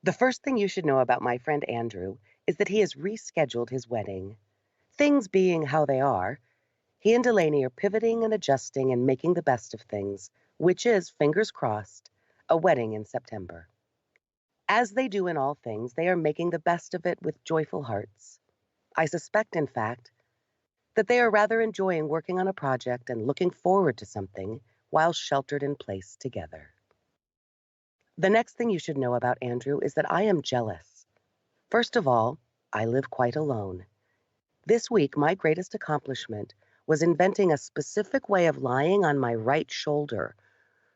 The first thing you should know about my friend Andrew is that he has rescheduled his wedding. Things being how they are, he and Delaney are pivoting and adjusting and making the best of things, which is, fingers crossed, a wedding in September. As they do in all things, they are making the best of it with joyful hearts. I suspect, in fact, that they are rather enjoying working on a project and looking forward to something while sheltered in place together. The next thing you should know about Andrew is that I am jealous. First of all, I live quite alone. This week, my greatest accomplishment was inventing a specific way of lying on my right shoulder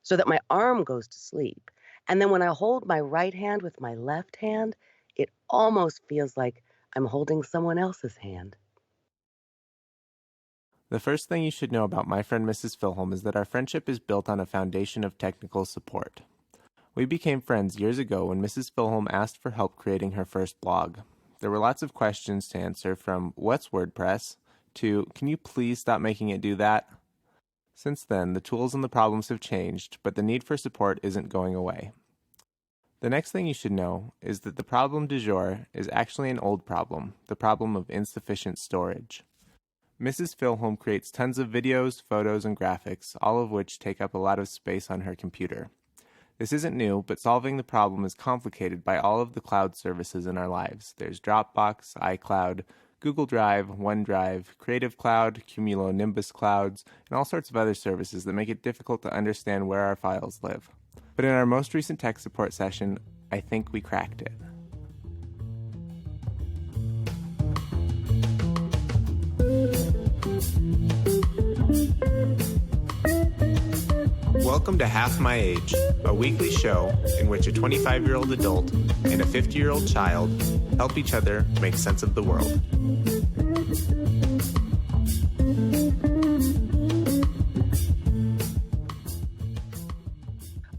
so that my arm goes to sleep. And then when I hold my right hand with my left hand, it almost feels like I'm holding someone else's hand. The first thing you should know about my friend Mrs. Filholm is that our friendship is built on a foundation of technical support. We became friends years ago when Mrs. Filholm asked for help creating her first blog. There were lots of questions to answer, from what's WordPress to can you please stop making it do that? Since then, the tools and the problems have changed, but the need for support isn't going away. The next thing you should know is that the problem du jour is actually an old problem, the problem of insufficient storage. Mrs. Filholm creates tons of videos, photos, and graphics, all of which take up a lot of space on her computer. This isn't new, but solving the problem is complicated by all of the cloud services in our lives. There's Dropbox, iCloud, Google Drive, OneDrive, Creative Cloud, Cumulonimbus Clouds, and all sorts of other services that make it difficult to understand where our files live. But in our most recent tech support session, I think we cracked it. Welcome to Half My Age, a weekly show in which a 25-year-old adult and a 50-year-old child help each other make sense of the world.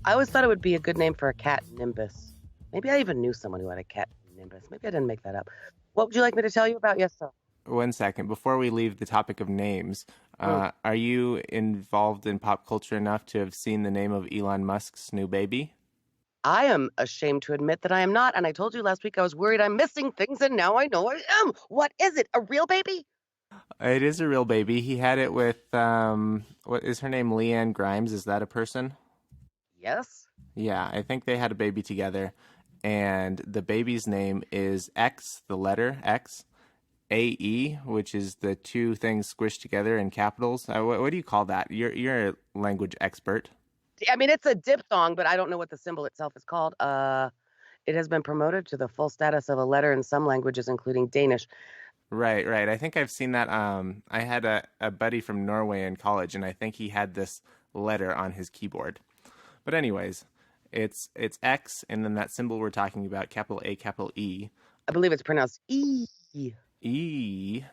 I always thought it would be a good name for a cat, Nimbus. Maybe I even knew someone who had a cat, Nimbus. Maybe I didn't make that up. What would you like me to tell you about? Yes, sir. 1 second. Before we leave the topic of names, are you involved in pop culture enough to have seen the name of Elon Musk's new baby? I am ashamed to admit that I am not, and I told you last week I was worried I'm missing things, and now I know I am. What is it? A real baby? It is a real baby. He had it with, what is her name, LeAnn Grimes? Is that a person? Yes. Yeah, I think they had a baby together, and the baby's name is X, the letter X, AE, which is the two things squished together in capitals. What do you call that? You're a language expert. I mean, it's a diphthong, but I don't know what the symbol itself is called. It has been promoted to the full status of a letter in some languages, including Danish. Right. I think I've seen that. I had a buddy from Norway in college, and I think he had this letter on his keyboard. But anyways, it's X, and then that symbol we're talking about, capital A, capital E. I believe it's pronounced E. E,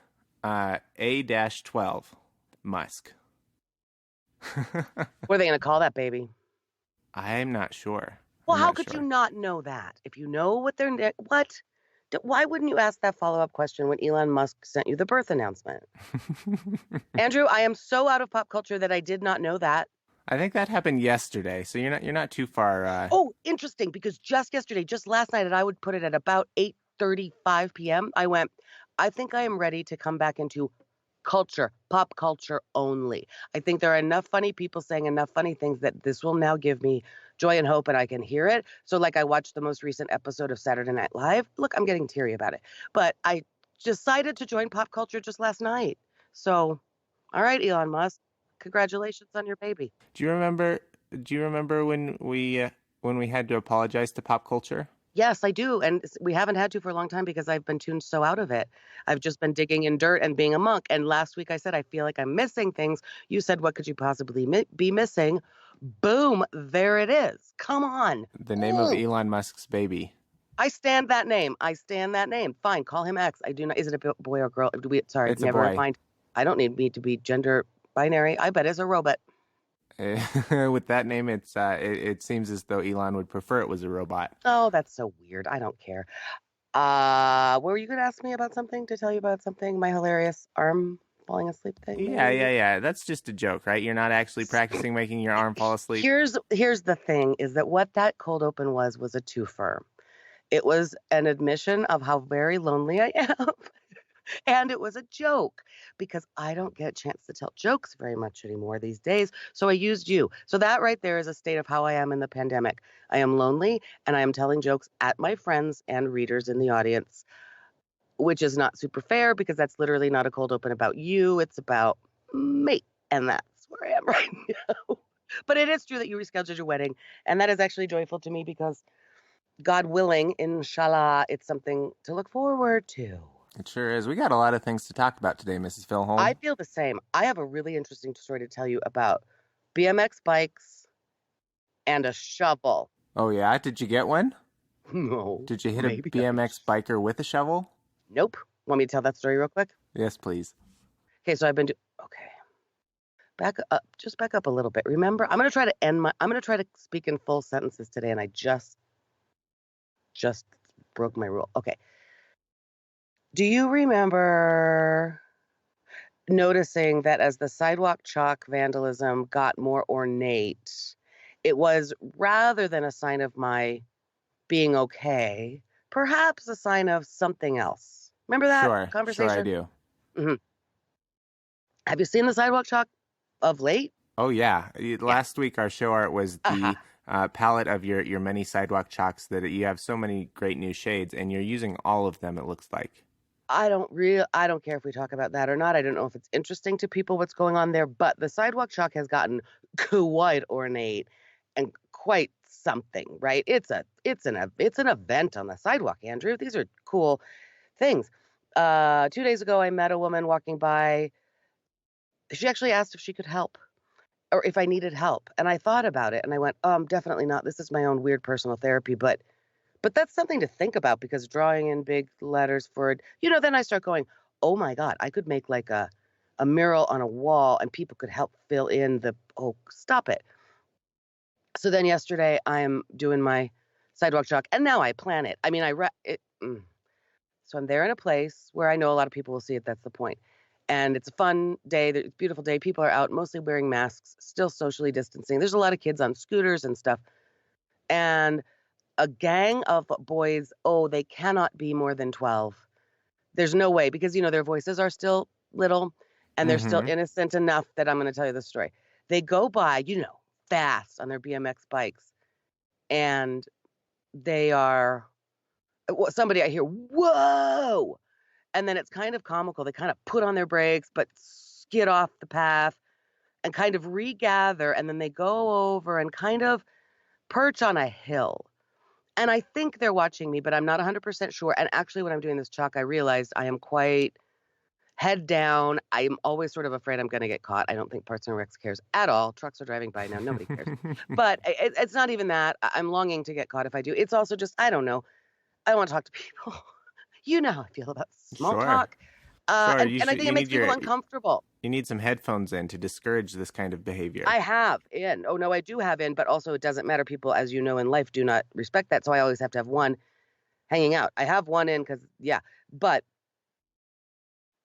A-12, Musk. What are they going to call that baby? I'm not sure. Well, how could you not know that? If you know what they're... What? Why wouldn't you ask that follow-up question when Elon Musk sent you the birth announcement? Andrew, I am so out of pop culture that I did not know that. I think that happened yesterday, so you're not too far. Oh, interesting, because just yesterday, just last night, and I would put it at about 8:35 p.m., I went, I think I am ready to come back into culture, pop culture only. I think there are enough funny people saying enough funny things that this will now give me joy and hope, and I can hear it. So like I watched the most recent episode of Saturday Night Live. Look, I'm getting teary about it. But I decided to join pop culture just last night. So, all right, Elon Musk, congratulations on your baby. Do you remember when we had to apologize to pop culture? Yes, I do. And we haven't had to for a long time because I've been tuned so out of it. I've just been digging in dirt and being a monk. And last week I said, I feel like I'm missing things. You said, what could you possibly be missing? Boom, there it is. Come on. The name of Elon Musk's baby. I stand that name. Fine, call him X. I do not. Is it a boy or girl? It's never a boy. mind. I don't need me to be gender binary. I bet it's a robot. With that name, it seems as though Elon would prefer it was a robot. Oh, that's so weird. I don't care. Were you going to ask me about something, to tell you about something? My hilarious arm falling asleep thing? Yeah. That's just a joke, right? You're not actually practicing making your arm fall asleep. Here's the thing, is that what that cold open was a twofer. It was an admission of how very lonely I am. And it was a joke because I don't get a chance to tell jokes very much anymore these days. So I used you. So that right there is a state of how I am in the pandemic. I am lonely and I am telling jokes at my friends and readers in the audience, which is not super fair because that's literally not a cold open about you. It's about me. And that's where I am right now. But it is true that you rescheduled your wedding. And that is actually joyful to me because God willing, inshallah, it's something to look forward to. It sure is. We got a lot of things to talk about today, Mrs. I Filholm. feel the same. I have a really interesting story to tell you about BMX bikes and a shovel. Oh, yeah? Did you get one? No. Did you hit a maybe BMX biker with a shovel? Nope. Want me to tell that story real quick? Yes, please. Okay, so okay. Back up, just back up a little bit. Remember, I'm going to try to speak in full sentences today, and I just broke my rule. Okay. Do you remember noticing that as the sidewalk chalk vandalism got more ornate, it was rather than a sign of my being okay, perhaps a sign of something else? Remember that Sure I conversation? do. Mm-hmm. Have you seen the sidewalk chalk of late? Oh, yeah. Yeah. Last week, our show art was the palette of your many sidewalk chalks that you have so many great new shades, and you're using all of them, it looks like. I don't care if we talk about that or not. I don't know if it's interesting to people what's going on there, but the sidewalk chalk has gotten quite ornate and quite something, right? It's an event on the sidewalk, Andrew. These are cool things. 2 days ago, I met a woman walking by. She actually asked if she could help or if I needed help, and I thought about it, and I went, definitely not. This is my own weird personal therapy, but that's something to think about because drawing in big letters for it, then I start going, oh my God, I could make like a mural on a wall and people could help fill in stop it. So then yesterday I'm doing my sidewalk chalk and now I plan it. I mean, So I'm there in a place where I know a lot of people will see it. That's the point. And it's a fun day. It's a beautiful day. People are out mostly wearing masks, still socially distancing. There's a lot of kids on scooters and stuff. And a gang of boys, they cannot be more than 12. There's no way because, their voices are still little and they're still innocent enough that I'm going to tell you the story. They go by, fast on their BMX bikes and they are, somebody I hear, whoa. And then it's kind of comical. They kind of put on their brakes, but skid off the path and kind of regather. And then they go over and kind of perch on a hill. And I think they're watching me, but I'm not 100% sure. And actually, when I'm doing this chalk, I realized I am quite head down. I'm always sort of afraid I'm going to get caught. I don't think Parks and Rec cares at all. Trucks are driving by now. Nobody cares. But it's not even that. I'm longing to get caught if I do. It's also just, I don't know. I don't want to talk to people. You know how I feel about small talk. Sure. And I think it makes people uncomfortable. You need some headphones in to discourage this kind of behavior. I have in. Oh, no, I do have in, but also it doesn't matter. People, as you know, in life do not respect that. So I always have to have one hanging out. I have one in because, but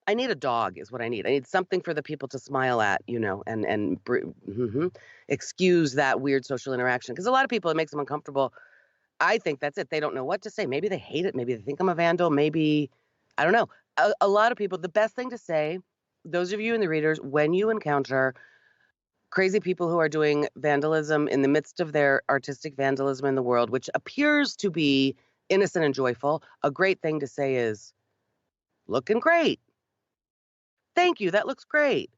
I need a dog is what I need. I need something for the people to smile at, and excuse that weird social interaction. Because a lot of people, it makes them uncomfortable. I think that's it. They don't know what to say. Maybe they hate it. Maybe they think I'm a vandal. Maybe, I don't know. A lot of people, the best thing to say, those of you in the readers, when you encounter crazy people who are doing vandalism in the midst of their artistic vandalism in the world, which appears to be innocent and joyful, a great thing to say is, looking great. Thank you. That looks great.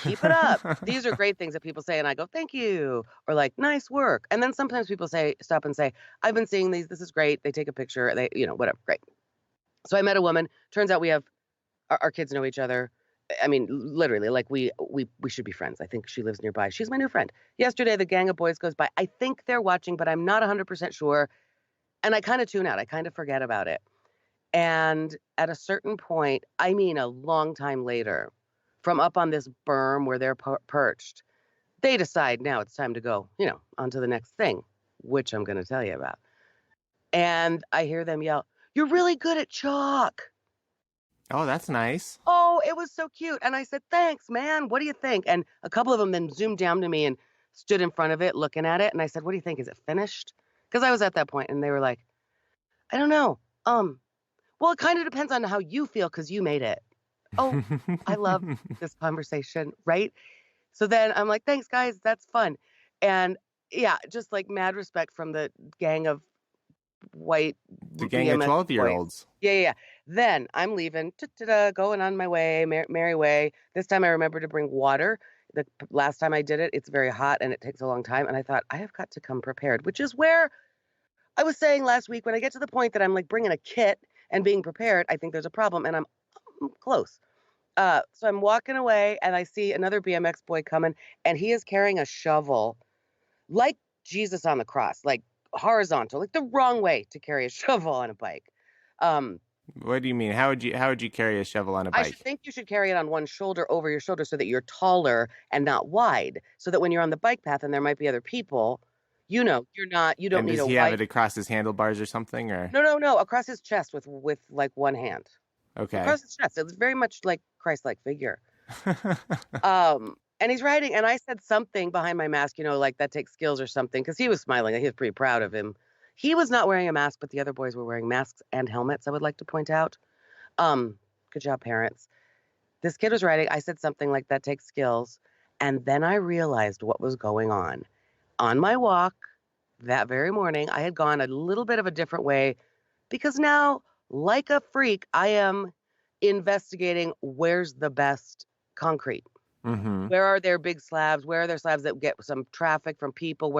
Keep it up. These are great things that people say, and I go, thank you, or like, nice work. And then sometimes people stop and say, I've been seeing these. This is great. They take a picture. They, whatever. Great. So I met a woman. Turns out we have our kids know each other. I mean, literally, like we should be friends. I think she lives nearby. She's my new friend. Yesterday, the gang of boys goes by. I think they're watching, but I'm not 100% sure. And I kind of tune out. I kind of forget about it. And at a certain point, I mean, a long time later, from up on this berm where they're perched, they decide now it's time to go, on to the next thing, which I'm going to tell you about. And I hear them yell, "You're really good at chalk." Oh, that's nice. Oh, it was so cute. And I said, thanks, man. What do you think? And a couple of them then zoomed down to me and stood in front of it looking at it. And I said, what do you think? Is it finished? Because I was at that point and they were like, I don't know. Well, it kind of depends on how you feel because you made it. Oh, I love this conversation, right? So then I'm like, thanks, guys. That's fun. And yeah, just like mad respect from the gang of white The gang of BMX boys. 12-year-olds. Yeah, yeah, yeah. Then I'm leaving, going on my way, merry way. This time I remember to bring water. The last time I did it, it's very hot and it takes a long time. And I thought, I have got to come prepared, which is where I was saying last week when I get to the point that I'm like bringing a kit and being prepared, I think there's a problem and I'm close. So I'm walking away and I see another BMX boy coming and he is carrying a shovel like Jesus on the cross, like horizontal, like the wrong way to carry a shovel on a bike. Um, What do you mean? How would you carry a shovel on a I should bike? think you should carry it on one shoulder over your shoulder so that you're taller and not wide, so that when you're on the bike path and there might be other people, you don't And need does a he have wide. it across his handlebars or something? Or No, no, no, across his chest with like one hand. okay. Across his chest. It's very much like Christ-like figure. And he's writing, and I said something behind my mask, like that takes skills or something, because he was smiling. He was pretty proud of him. He was not wearing a mask, but the other boys were wearing masks and helmets, I would like to point out. Um, Good job, parents. This kid was writing, I said something like that takes skills. And then I realized what was going on. On my walk that very morning, I had gone a little bit of a different way because now, like a freak, I am investigating where's the best concrete. Mm-hmm. Where are there big slabs? Where are there slabs that get some traffic from people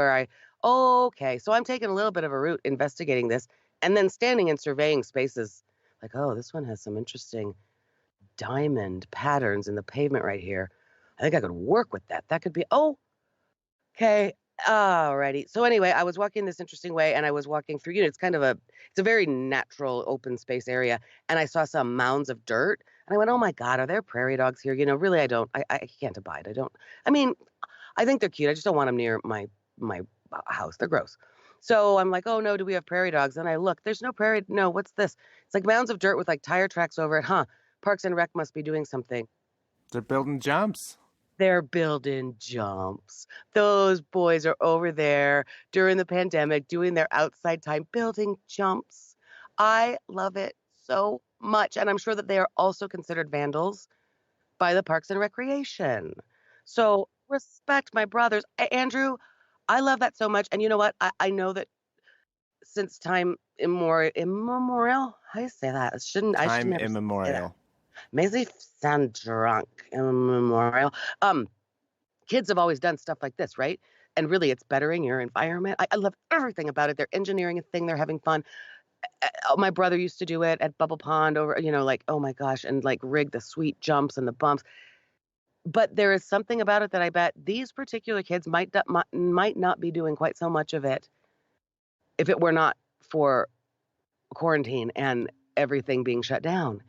oh, okay. So I'm taking a little bit of a route investigating this and then standing and surveying spaces like, oh, this one has some interesting diamond patterns in the pavement right here. I think I could work with that. That could be, oh, okay. Alrighty. So anyway, I was walking this interesting way and I was walking through, it's a very natural open space area. And I saw some mounds of dirt and I went, oh my God, are there prairie dogs here? Really, I can't abide. I mean, I think they're cute. I just don't want them near my house. They're gross. So I'm like, oh no, do we have prairie dogs? And I look, there's no prairie. No, what's this? It's like mounds of dirt with like tire tracks over it. Huh. Parks and Rec must be doing something. They're building jumps. They're building jumps. Those boys are over there during the pandemic doing their outside time building jumps. I love it so much. And I'm sure that they are also considered vandals by the Parks and Recreation. So respect my brothers. Andrew, I love that so much. And you know what? I know that since time immemorial, how do you say that? I should Time never say that. immemorial. Makes me sound drunk. Immemorial. Kids have always done stuff like this, right? And really, it's bettering your environment. I love everything about it. They're engineering a thing. They're having fun. My brother used to do it at Bubble Pond over, like, oh my gosh, and like rig the sweet jumps and the bumps. But there is something about it that I bet these particular kids might not be doing quite so much of it if it were not for quarantine and everything being shut down.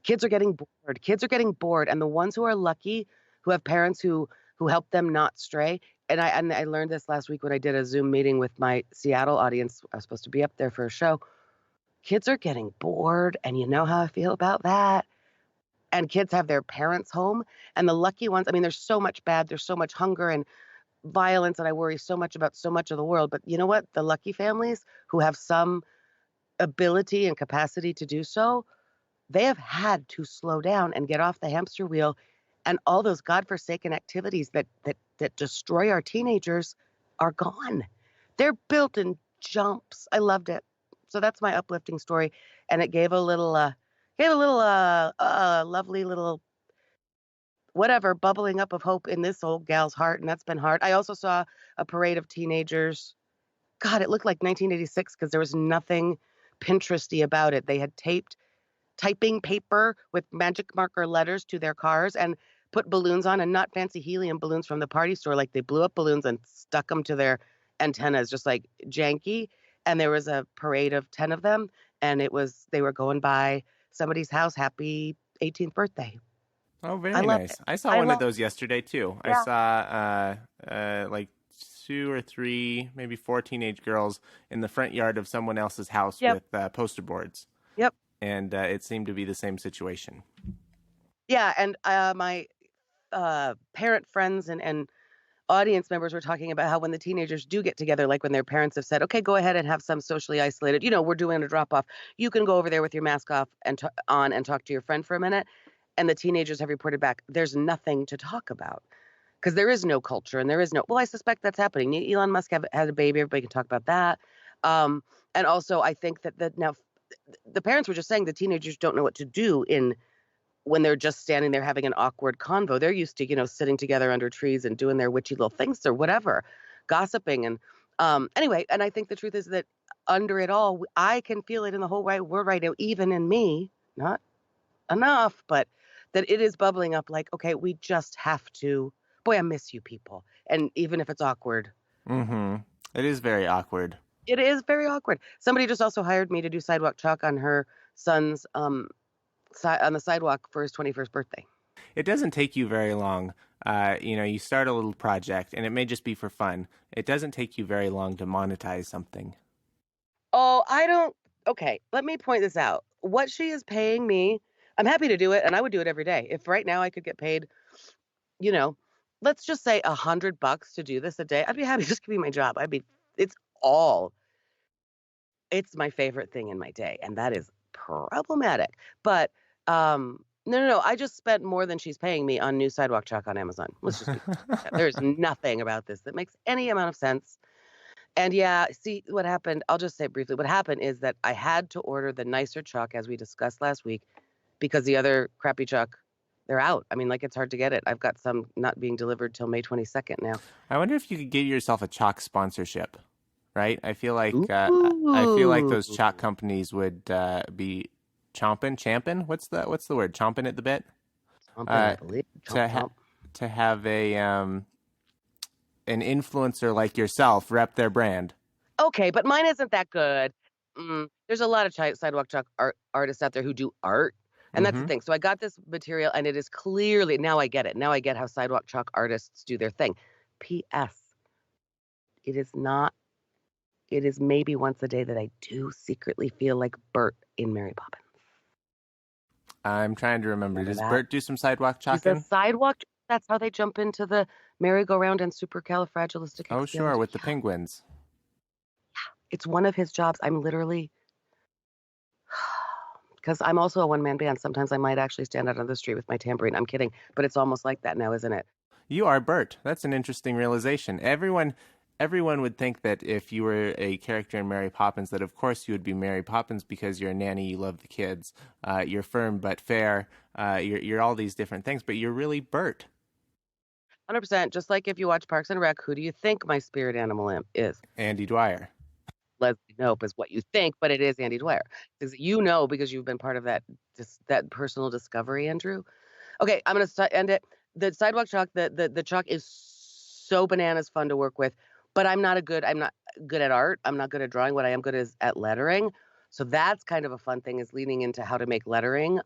Kids are getting bored. Kids are getting bored, and the ones who are lucky, who have parents who help them not stray. And I learned this last week when I did a Zoom meeting with my Seattle audience. I was supposed to be up there for a show. Kids are getting bored, and you know how I feel about that. And kids have their parents home, and the lucky ones. I mean, there's so much bad. There's so much hunger and violence, and I worry so much about so much of the world. But you know what? The lucky families who have some ability and capacity to do so, they have had to slow down and get off the hamster wheel, and all those godforsaken activities that destroy our teenagers are gone. They're built in jumps. I loved it. So that's my uplifting story, and it gave a little lovely little whatever bubbling up of hope in this old gal's heart, and that's been hard. I also saw a parade of teenagers. God, it looked like 1986 because there was nothing Pinteresty about it. They had taped typing paper with magic marker letters to their cars and put balloons on, and not fancy helium balloons from the party store. Like they blew up balloons and stuck them to their antennas, just like janky. And there was a parade of 10 of them. And they were going by somebody's house. Happy 18th birthday. Oh, I very loved it. nice. I saw I one of love, those yesterday too. I yeah. saw like two or three, maybe four teenage girls in the front yard of someone else's house Yep. with poster boards, Yep. and it seemed to be the same situation. Yeah. And my parent friends and audience members were talking about how when the teenagers do get together, like when their parents have said, okay, go ahead and have some socially isolated, we're doing a drop off. You can go over there with your mask off and on and talk to your friend for a minute. And the teenagers have reported back, there's nothing to talk about because there is no culture and there is no, well, I suspect that's happening. Elon Musk had a baby. Everybody can talk about that. And also I think that now the parents were just saying the teenagers don't know what to do when they're just standing there having an awkward convo. They're used to, sitting together under trees and doing their witchy little things or whatever, gossiping. And anyway, and I think the truth is that under it all, I can feel it in the whole world right now, even in me, not enough, but that it is bubbling up like, okay, we just have to, boy, I miss you people. And even if it's awkward. Mm-hmm. It is very awkward. It is very awkward. Somebody just also hired me to do sidewalk chalk on her son's on the sidewalk for his 21st birthday. It doesn't take you very long. You start a little project, and it may just be for fun. It doesn't take you very long to monetize something. Oh, I don't. Okay, let me point this out. What she is paying me, I'm happy to do it, and I would do it every day. If right now I could get paid, let's just say $100 to do this a day, I'd be happy. Just give me my job. It's my favorite thing in my day, and that is problematic. But no. I just spent more than she's paying me on new sidewalk chalk on Amazon. Let's just be there's nothing about this that makes any amount of sense. And yeah, see what happened. I'll just say briefly. What happened is that I had to order the nicer chalk as we discussed last week because the other crappy chalk, they're out. I mean, like it's hard to get it. I've got some not being delivered till May 22nd now. I wonder if you could get yourself a chalk sponsorship. Right? I feel like those chalk companies would be champing. What's the word? Chomping at the bit. I believe. To have an influencer like yourself rep their brand. Okay, but mine isn't that good. There's a lot of sidewalk chalk artists out there who do art, and that's the thing. So I got this material, and it is clearly, now I get it. Now I get how sidewalk chalk artists do their thing. P.S. It is not. It is maybe once a day that I do secretly feel like Bert in Mary Poppins. I'm trying to remember. Does Bert do some sidewalk chalking? Does sidewalk? That's how they jump into the merry-go-round and supercalifragilistic. Oh, sure, with the penguins. Yeah, it's one of his jobs. I'm literally, because I'm also a one-man band. Sometimes I might actually stand out on the street with my tambourine. I'm kidding, but it's almost like that now, isn't it? You are Bert. That's an interesting realization. Everyone would think that if you were a character in Mary Poppins, that of course you would be Mary Poppins because you're a nanny, you love the kids, you're firm but fair, you're all these different things, but you're really Bert. 100%. Just like if you watch Parks and Rec, who do you think my spirit animal is? Andy Dwyer. Leslie Knope is what you think, but it is Andy Dwyer. Because because you've been part of that personal discovery, Andrew. Okay, I'm going to end it. The sidewalk chalk, the chalk is so bananas fun to work with. But I'm not good at art. I'm not good at drawing. What I am good is at lettering. So that's kind of a fun thing, is leaning into how to make lettering.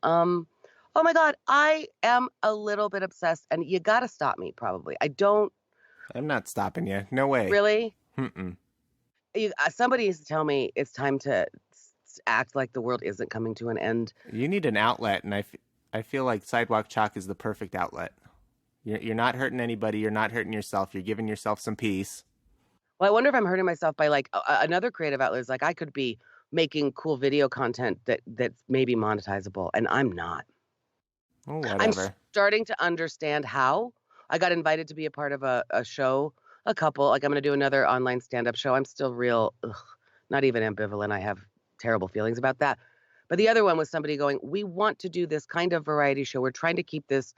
Oh my God, I am a little bit obsessed, and you got to stop me probably. I'm not stopping you. No way. Really? Mm-mm. Somebody needs to tell me it's time to act like the world isn't coming to an end. You need an outlet, and I feel like sidewalk chalk is the perfect outlet. You're not hurting anybody. You're not hurting yourself. You're giving yourself some peace. Well, I wonder if I'm hurting myself by like another creative outlet is like I could be making cool video content that's maybe monetizable, and I'm not. Oh, whatever. I'm starting to understand how. I got invited to be a part of a show, a couple. Like I'm going to do another online stand-up show. I'm still not even ambivalent. I have terrible feelings about that. But the other one was somebody going, we want to do this kind of variety show. We're trying to keep this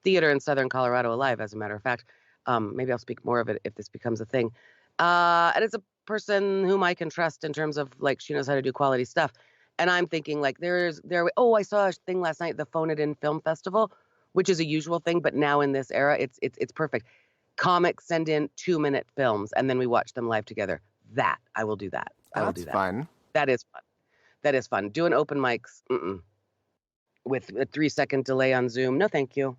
theater in Southern Colorado alive, as a matter of fact. Maybe I'll speak more of it if this becomes a thing. And it's a person whom I can trust in terms of like she knows how to do quality stuff. And I'm thinking like I saw a thing last night, the Phone It In Film Festival, which is a usual thing, but now in this era, it's perfect. Comics send in 2-minute films, and then we watch them live together. I will do that. I will do that. Fun. That is fun. That is fun. Doing open mics with a 3-second delay on Zoom. No, thank you.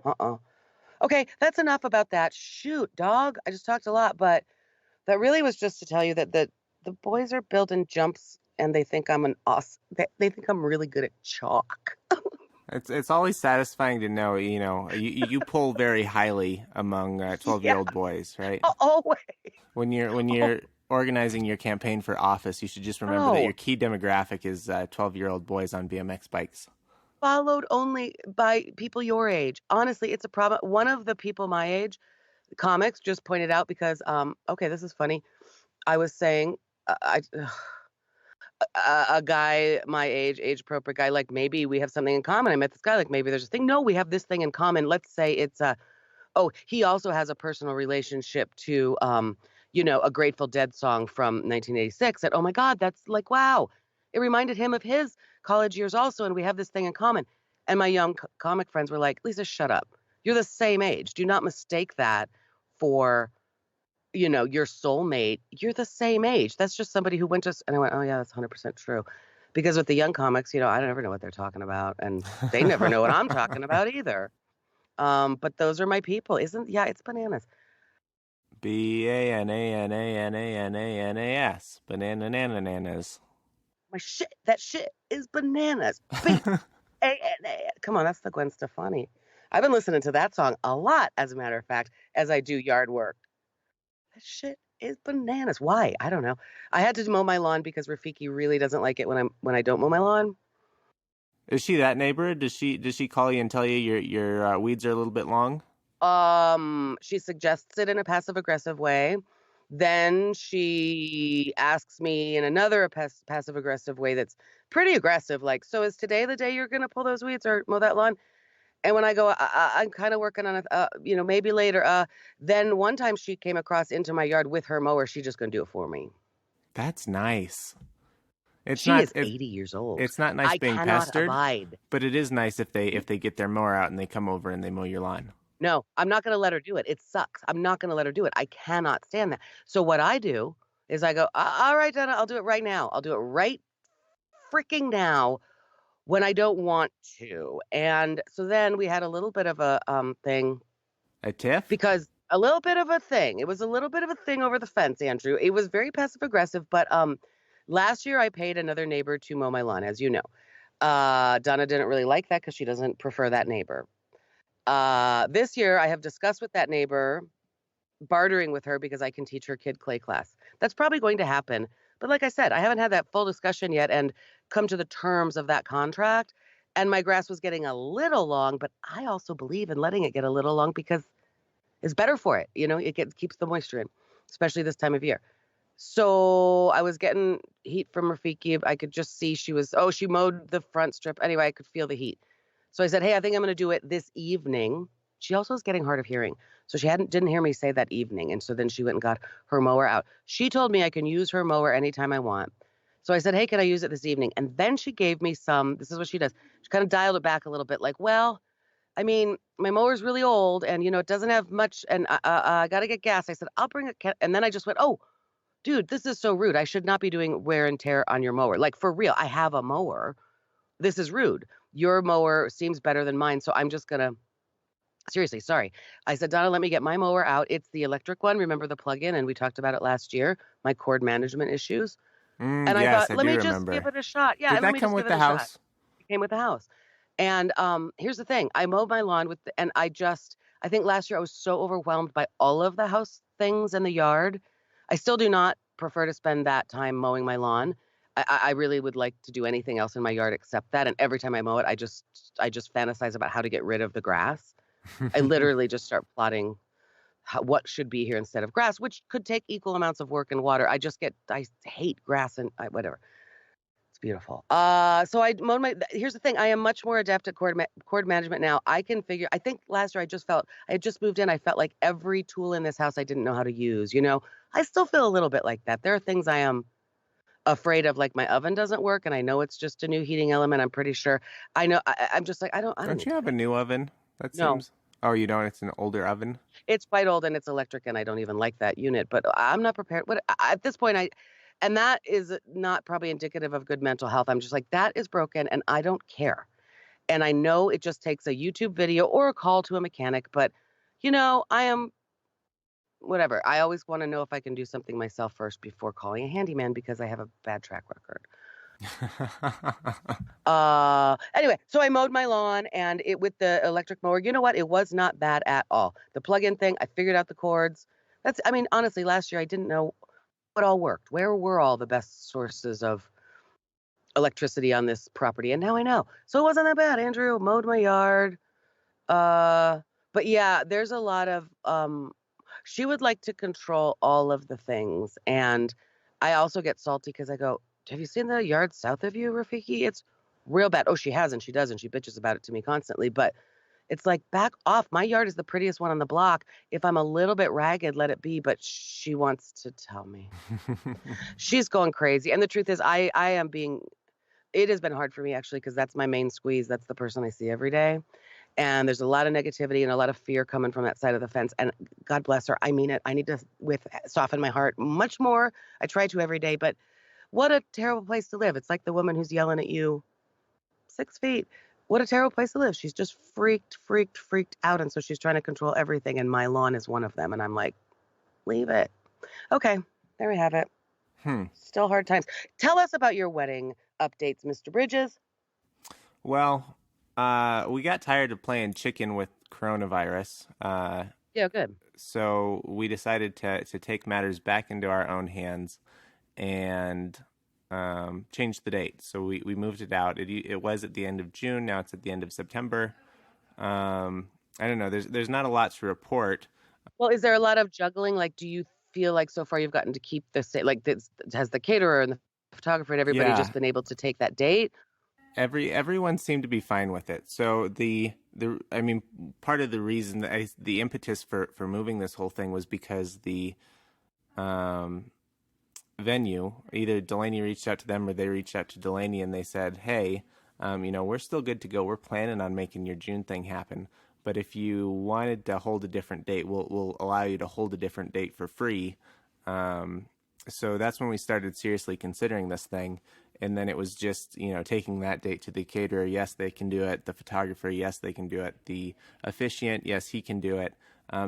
Okay, that's enough about that. Shoot, dog. I just talked a lot, but that really was just to tell you that the boys are building jumps, and they think I'm they think I'm really good at chalk. It's always satisfying to know, you pull very highly among 12-year-old Yeah, boys, right? always. When you're organizing your campaign for office, you should just remember that Oh, your key demographic is 12-year-old boys on BMX bikes. followed only by people your age. Honestly, it's a problem. One of the people my age, comics, just pointed out because, okay, this is funny. I was saying, I a guy my age appropriate guy, like maybe we have something in common. I met this guy, like maybe there's a thing. No, we have this thing in common. Let's say it's oh, he also has a personal relationship to a Grateful Dead song from 1986. That, oh my God, that's like wow. It reminded him of his college years also, and we have this thing in common. And my young comic friends were like, Lisa, shut up. You're the same age. Do not mistake that for your soulmate. You're the same age. That's just somebody who went to, and I went, oh, yeah, that's 100% true. Because with the young comics, I never know what they're talking about, and they never know what I'm talking about either. But those are my people. Yeah, it's bananas. BANANANANANANAS. Bananananas. That shit is bananas. B-A-N-A. Come on, that's the Gwen Stefani. I've been listening to that song a lot, as a matter of fact, as I do yard work. That shit is bananas. Why? I don't know. I had to mow my lawn because Rafiki really doesn't like it when I don't mow my lawn. Is she that neighbor? Does she call you and tell you your weeds are a little bit long? She suggests it in a passive aggressive way. Then she asks me in another passive aggressive way that's pretty aggressive, like, so is today the day you're gonna pull those weeds or mow that lawn? And when I go, I'm kind of working on it, maybe later. Then one time she came across into my yard with her mower. She's just gonna do it for me. That's nice. It's She not is it, 80 years old. it's not nice I being cannot pestered, abide. but it is nice if they get their mower out and they come over and they mow your lawn. No, I'm not gonna let her do it. It sucks. I'm not gonna let her do it. I cannot stand that. So what I do is I go, all right, Donna, I'll do it right now. I'll do it right freaking now when I don't want to. And so then we had a little bit of a thing A tiff? because a little bit of a thing. It was a little bit of a thing over the fence, Andrew. It was very passive aggressive, but last year I paid another neighbor to mow my lawn, as you know. Donna didn't really like that because she doesn't prefer that neighbor. This year I have discussed with that neighbor bartering with her because I can teach her kid clay class. That's probably going to happen. But like I said, I haven't had that full discussion yet and come to the terms of that contract. And my grass was getting a little long, but I also believe in letting it get a little long because it's better for it. Keeps the moisture in, especially this time of year. So I was getting heat from Rafiki. I could just see she mowed the front strip. Anyway, I could feel the heat. So I said, hey, I think I'm going to do it this evening. She also is getting hard of hearing. So she didn't hear me say that evening. And so then she went and got her mower out. She told me I can use her mower anytime I want. So I said, hey, can I use it this evening? And then she gave me this is what she does. She kind of dialed it back a little bit like, well, I mean, my mower's really old and, it doesn't have much and I got to get gas. I said, I'll bring and then I just went, oh, dude, this is so rude. I should not be doing wear and tear on your mower. Like for real, I have a mower. This is rude. Your mower seems better than mine. So I'm just going to, seriously, sorry. I said, Donna, let me get my mower out. It's the electric one. Remember the plug-in? And we talked about it last year, my cord management issues. And I Yes, thought, I let do me just give remember. it a shot. Yeah, Did and let that me come just with give it the a shot. house? It came with the house. And here's the thing. I mowed my lawn and I think last year I was so overwhelmed by all of the house things in the yard. I still do not prefer to spend that time mowing my lawn. I really would like to do anything else in my yard except that. And every time I mow it, I just fantasize about how to get rid of the grass. I literally just start plotting what should be here instead of grass, which could take equal amounts of work and water. I hate grass and whatever. It's beautiful. So I mowed here's the thing. I am much more adept at cord management now. I think last year I had just moved in. I felt like every tool in this house I didn't know how to use, I still feel a little bit like that. There are things I am afraid of, like my oven doesn't work and I know it's just a new heating element. I'm pretty sure. I know. I'm just like, I don't Don't need you to have a fix new it. oven? That No, seems. Oh, you don't? It's an older oven? it's quite old and it's electric and I don't even like that unit, but I'm not prepared. At this point, and that is not probably indicative of good mental health. I'm just like, that is broken and I don't care. And I know it just takes a YouTube video or a call to a mechanic, but I am whatever. I always want to know if I can do something myself first before calling a handyman because I have a bad track record. Anyway, so I mowed my lawn and it with the electric mower. You know what? It was not bad at all. The plug-in thing, I figured out the cords. I mean, honestly, last year I didn't know what all worked. Where were all the best sources of electricity on this property? And now I know. So it wasn't that bad. Andrew mowed my yard. Uh, but yeah, there's a lot of she would like to control all of the things. And I also get salty because I go, have you seen the yard south of you, Rafiki? It's real bad. Oh, she hasn't. She doesn't. She bitches about it to me constantly. But it's like, back off. My yard is the prettiest one on the block. If I'm a little bit ragged, let it be. But she wants to tell me. She's going crazy. And the truth is, I am being, it has been hard for me actually, because that's my main squeeze. That's the person I see every day. And there's a lot of negativity and a lot of fear coming from that side of the fence. And God bless her. I mean it. I need to soften my heart much more. I try to every day, but what a terrible place to live. It's like the woman who's yelling at you 6 feet. What a terrible place to live. She's just freaked out. And so she's trying to control everything. And my lawn is one of them. And I'm like, leave it. Okay, there we have it. Still hard times. Tell us about your wedding updates, Mr. Bridges. Well, we got tired of playing chicken with coronavirus. Yeah, good. So we decided to take matters back into our own hands and change the date. So we moved it out. It was at the end of June. Now it's at the end of September. I don't know. There's not a lot to report. Well, is there a lot of juggling? Like, do you feel like so far you've gotten to keep the same? Like, has the caterer and the photographer and everybody Yeah, just been able to take that date? everyone seemed to be fine with it. So I mean, part of the reason that the impetus for moving this whole thing was because the um, venue, either Delaney reached out to them or they reached out to Delaney and they said, hey, we're still good to go. We're planning on making your June thing happen. But if you wanted to hold a different date, we'll allow you to hold a different date for free. So that's when we started seriously considering this thing. And then it was just, taking that date to the caterer. Yes, they can do it. The photographer, yes, they can do it. The officiant, yes, he can do it.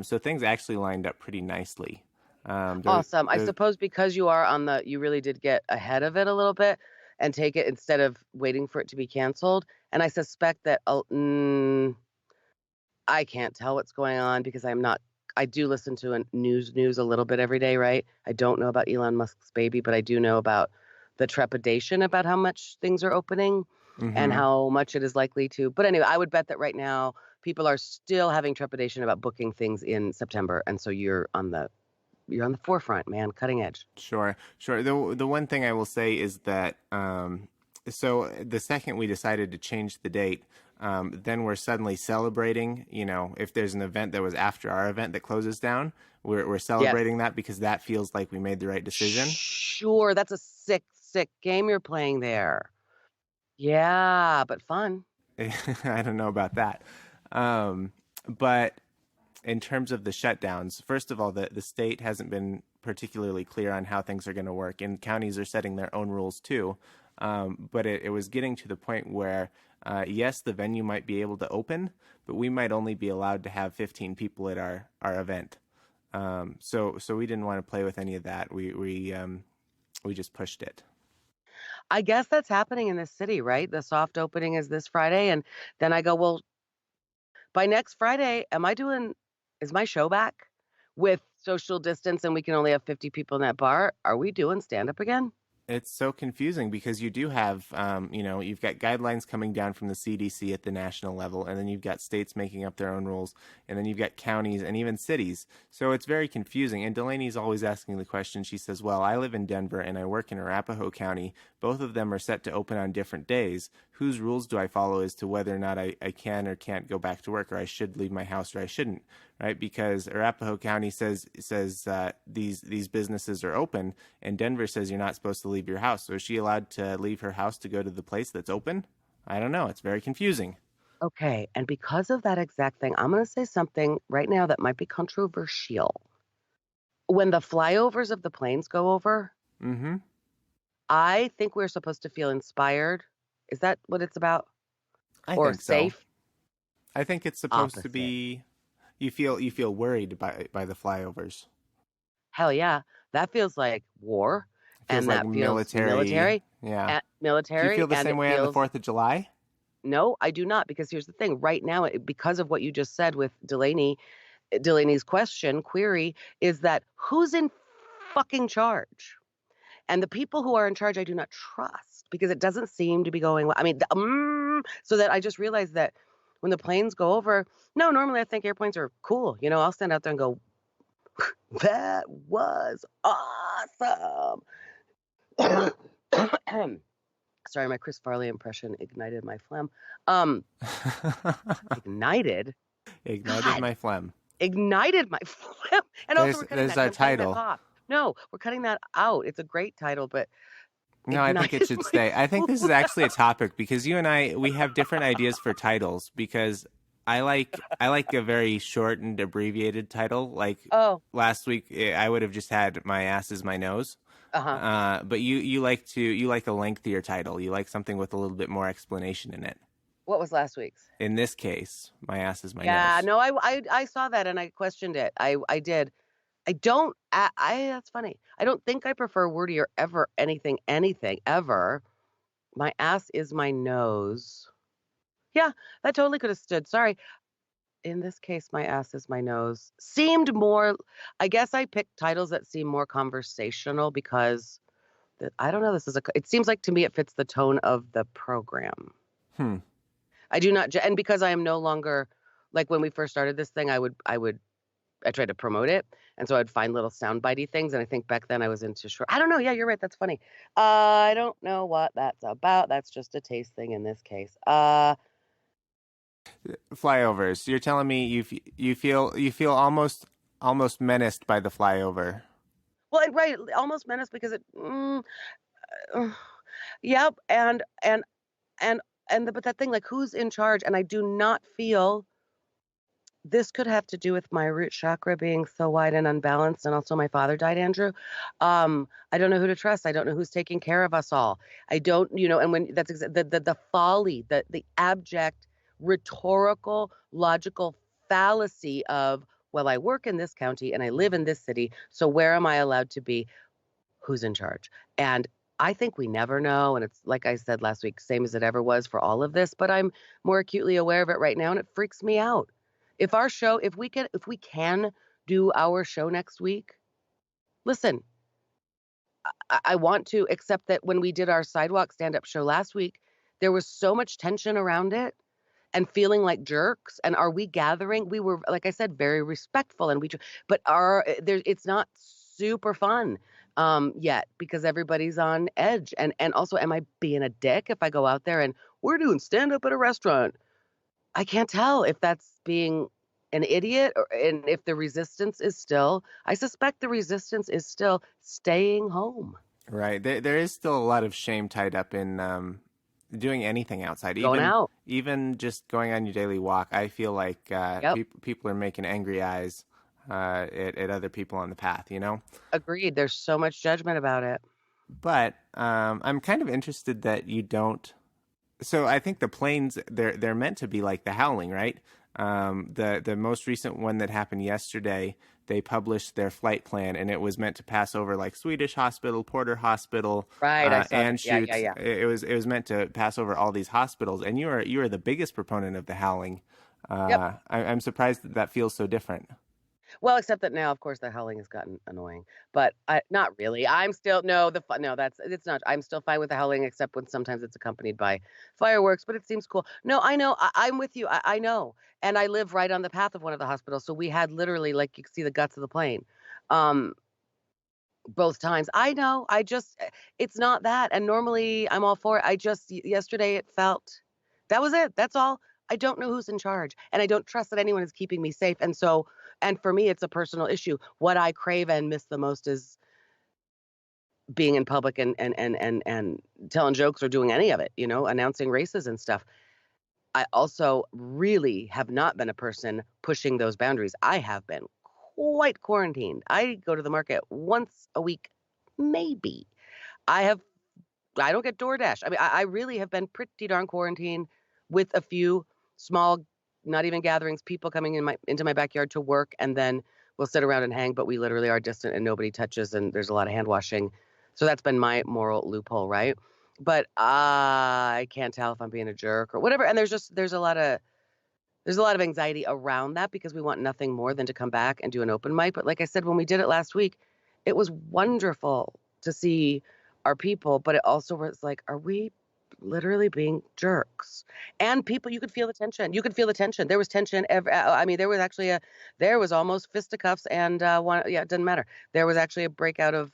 So things actually lined up pretty nicely. Awesome. I suppose because you are you really did get ahead of it a little bit and take it instead of waiting for it to be canceled. And I suspect that I can't tell what's going on because I do listen to news a little bit every day, right? I don't know about Elon Musk's baby, but I do know about the trepidation about how much things are opening and how much it is likely to. But anyway, I would bet that right now people are still having trepidation about booking things in September. And so you're on the forefront, man, cutting edge. Sure. The one thing I will say is that so the second we decided to change the date, then we're suddenly celebrating. If there's an event that was after our event that closes down, we're celebrating that because that feels like we made the right decision. Sure, that's a sick game you're playing there. Yeah, but fun. I don't know about that, but in terms of the shutdowns, first of all, the state hasn't been particularly clear on how things are going to work, and counties are setting their own rules too. But it was getting to the point where, yes, the venue might be able to open, but we might only be allowed to have 15 people at our event. So we didn't want to play with any of that. We just pushed it. I guess that's happening in this city, right? The soft opening is this Friday, and then I go, well, by next Friday, is my show back with social distance and we can only have 50 people in that bar? Are we doing stand-up again? It's so confusing because you do have, you've got guidelines coming down from the CDC at the national level, and then you've got states making up their own rules, and then you've got counties and even cities. So it's very confusing. And Delaney's always asking the question. She says, well, I live in Denver and I work in Arapahoe County. Both of them are set to open on different days. Whose rules do I follow as to whether or not I can or can't go back to work, or I should leave my house or I shouldn't? Right? Because Arapahoe County says these businesses are open, and Denver says you're not supposed to leave your house. So is she allowed to leave her house to go to the place that's open? I don't know. It's very confusing. Okay, and because of that exact thing, I'm going to say something right now that might be controversial. When the flyovers of the planes go over, I think we're supposed to feel inspired. Is that what it's about? I Or think so. safe? I think it's supposed to be. You feel worried by the flyovers. Hell yeah, that feels like war. Feels and like that feels military. Yeah. Do you feel military, the and same it way on the feels 4th of July? no, I do not, because here's the thing. Right now, because of what you just said with Delaney's query is that who's in fucking charge? And the people who are in charge, I do not trust because it doesn't seem to be going well. I mean, so that I just realized that when the planes go over, no, normally I think airplanes are cool. I'll stand out there and go, that was awesome. Sorry, my Chris Farley impression ignited my phlegm. Ignited? Ignited God, my phlegm. ignited my phlegm. And also we're cutting There's that because our I'm cutting that title. cough. No, we're cutting that out. It's a great title, but No, I think it ignited should my stay. I think this is actually a topic because you and we have different ideas for titles because I like a very short and abbreviated title. Like Oh, last week, I would have just had my ass is my nose. uh-huh. But you like a lengthier title. You like something with a little bit more explanation in it. What was last week's? In this case, my ass is my Yeah, nose. no, I saw that and I questioned it. I did. I don't that's funny. I don't think I prefer wordy or ever anything ever. My ass is my nose. Yeah, that totally could have stood. Sorry. In this case, my ass is my nose. Seemed more, I guess I picked titles that seem more conversational because I don't know, it seems like to me it fits the tone of the program. Hmm. I do not, and because I am no longer, like when we first started this thing, I tried to promote it. And so I'd find little soundbitey things. And I think back then I was into short. I don't know. Yeah, you're right. That's funny. I don't know what that's about. That's just a taste thing in this case. Flyovers. You're telling me you feel almost menaced by the flyover. Well, right. Almost menace because yep. And, but that thing, like who's in charge? And I do not feel this could have to do with my root chakra being so wide and unbalanced, and also my father died, Andrew. I don't know who to trust. I don't know who's taking care of us all. I don't, and when that's the folly, the abject, rhetorical, logical fallacy of, well, I work in this county and I live in this city, so where am I allowed to be? Who's in charge? And I think we never know. And it's like I said last week, same as it ever was for all of this, but I'm more acutely aware of it right now and it freaks me out. If we can do our show next week, listen, I want to accept that when we did our sidewalk stand-up show last week, there was so much tension around it and feeling like jerks. And are we gathering? We were, like I said, very respectful, and but it's not super fun yet because everybody's on edge. And also, am I being a dick if I go out there and we're doing stand-up at a restaurant? I can't tell if that's being an idiot and if the resistance is still, I suspect the resistance is still staying home. Right. There is still a lot of shame tied up in doing anything outside, Going out. even just going on your daily walk. I feel like Yep. people are making angry eyes at other people on the path. Agreed. There's so much judgment about it. But I'm kind of interested that you don't. So I think the planes they're meant to be like the Howling, right? The most recent one that happened yesterday, they published their flight plan, and it was meant to pass over like Swedish Hospital, Porter Hospital, Right. I saw that. Anschutz. Yeah. It was meant to pass over all these hospitals, and you are the biggest proponent of the Howling. Yep. I'm surprised that feels so different. Well, except that now, of course, the howling has gotten annoying, but not really. I'm still no. It's not. I'm still fine with the howling, except when sometimes it's accompanied by fireworks. But it seems cool. No, I know. I'm with you. I know, and I live right on the path of one of the hospitals, so we had literally like you could see the guts of the plane, um, both times. I know. It's not that, and normally I'm all for it. Yesterday it felt that was it. That's all. I don't know who's in charge, and I don't trust that anyone is keeping me safe, and so. And for me, it's a personal issue. What I crave and miss the most is being in public and telling jokes or doing any of it, announcing races and stuff. I also really have not been a person pushing those boundaries. I have been quite quarantined. I go to the market once a week, maybe. I don't get DoorDash. I mean, I really have been pretty darn quarantined with a few small, not even gatherings, people coming into my backyard to work, and then we'll sit around and hang, but we literally are distant and nobody touches, and there's a lot of hand washing. So that's been my moral loophole, right? But I can't tell if I'm being a jerk or whatever. And there's a lot of anxiety around that because we want nothing more than to come back and do an open mic. But like I said, when we did it last week, it was wonderful to see our people, but it also was like, are we literally being jerks? And people, you could feel the tension. You could feel the tension. There was tension. I mean, there was almost fisticuffs and yeah, it didn't matter. There was actually a breakout of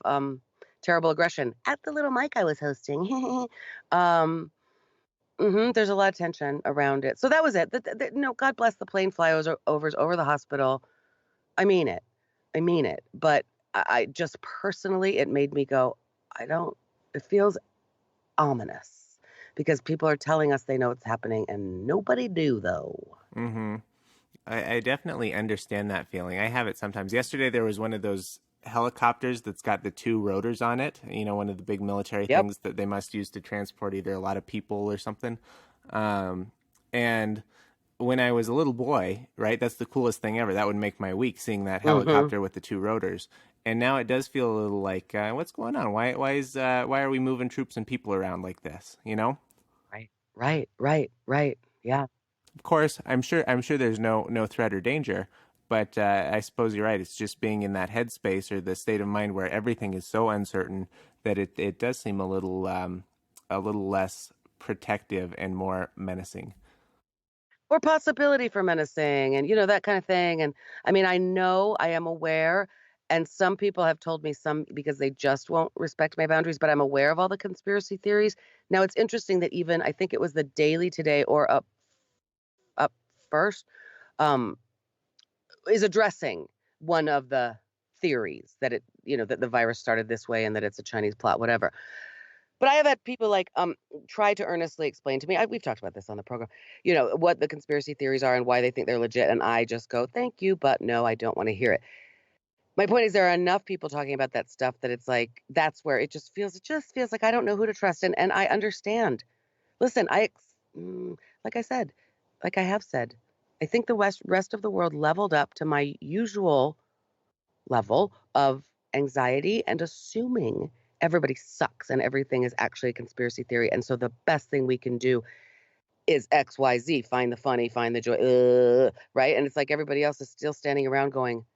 terrible aggression at the little mic I was hosting. There's a lot of tension around it. So that was it. No, God bless the plane flyovers over the hospital. I mean it. I mean it. But I just personally, it made me go, it feels ominous because people are telling us they know what's happening and nobody do though. Mm-hmm. I definitely understand that feeling. I have it sometimes. Yesterday there was one of those helicopters that's got the two rotors on it. One of the big military Yep. things that they must use to transport either a lot of people or something. And when I was a little boy, right, that's the coolest thing ever. That would make my week, seeing that Mm-hmm. helicopter with the two rotors. And now it does feel a little like, what's going on? Why are we moving troops and people around like this? Right. Right. Right. Right. Yeah. Of course, I'm sure there's no threat or danger, but I suppose you're right. It's just being in that headspace or the state of mind where everything is so uncertain that it does seem a little less protective and more menacing. Or possibility for menacing and that kind of thing. And I mean, I know I am aware, and some people have told me some because they just won't respect my boundaries, but I'm aware of all the conspiracy theories. Now it's interesting that even I think it was the Daily today or up first um is addressing one of the theories that that the virus started this way and that it's a Chinese plot, whatever. But I have had people like try to earnestly explain to me. We've talked about this on the program, what the conspiracy theories are and why they think they're legit, and I just go, "Thank you, but no, I don't want to hear it." My point is, there are enough people talking about that stuff that it's like that's where it just feels like I don't know who to trust, and I understand. Listen, like I said, like I have said, I think the rest of the world leveled up to my usual level of anxiety and assuming everybody sucks and everything is actually a conspiracy theory. And so the best thing we can do is XYZ, find the funny, find the joy, right? And it's like everybody else is still standing around going,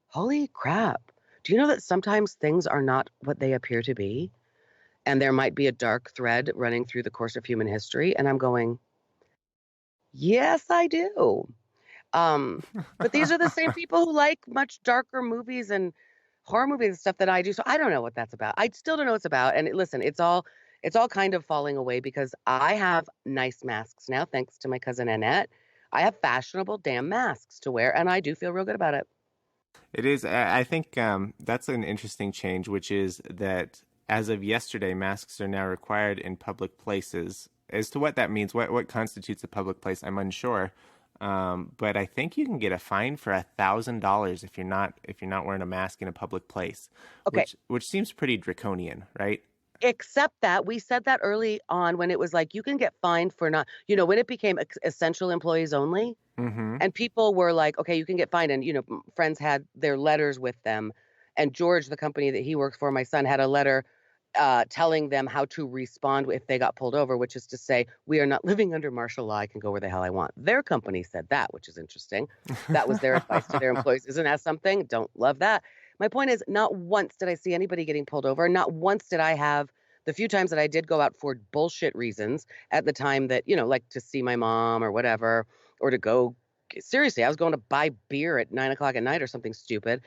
holy crap. Do you know that sometimes things are not what they appear to be? And there might be a dark thread running through the course of human history. And I'm going, yes, I do. Um, but these are the same people who like much darker movies and horror movies and stuff that I do. So I don't know what that's about. I still don't know what it's about. And listen, it's all kind of falling away because I have nice masks now, thanks to my cousin Annette. I have fashionable damn masks to wear, and I do feel real good about it. It is. I think that's an interesting change, which is that as of yesterday, masks are now required in public places. As to what that means, what constitutes a public place, I'm unsure. But I think you can get a fine for $1,000 if you're not wearing a mask in a public place, Okay. which seems pretty draconian, right? Except that we said that early on when it was like you can get fined for not, when it became essential employees only. Mm-hmm. And people were like, okay, you can get fined. And, friends had their letters with them. And George, the company that he works for, my son, had a letter telling them how to respond if they got pulled over, which is to say, we are not living under martial law. I can go where the hell I want. Their company said that, which is interesting. That was their advice to their employees. Isn't that something? Don't love that. My point is, not once did I see anybody getting pulled over. Not once did I have the few times that I did go out for bullshit reasons at the time that, like to see my mom or whatever, or to go seriously, I was going to buy beer at 9 o'clock at night or something stupid.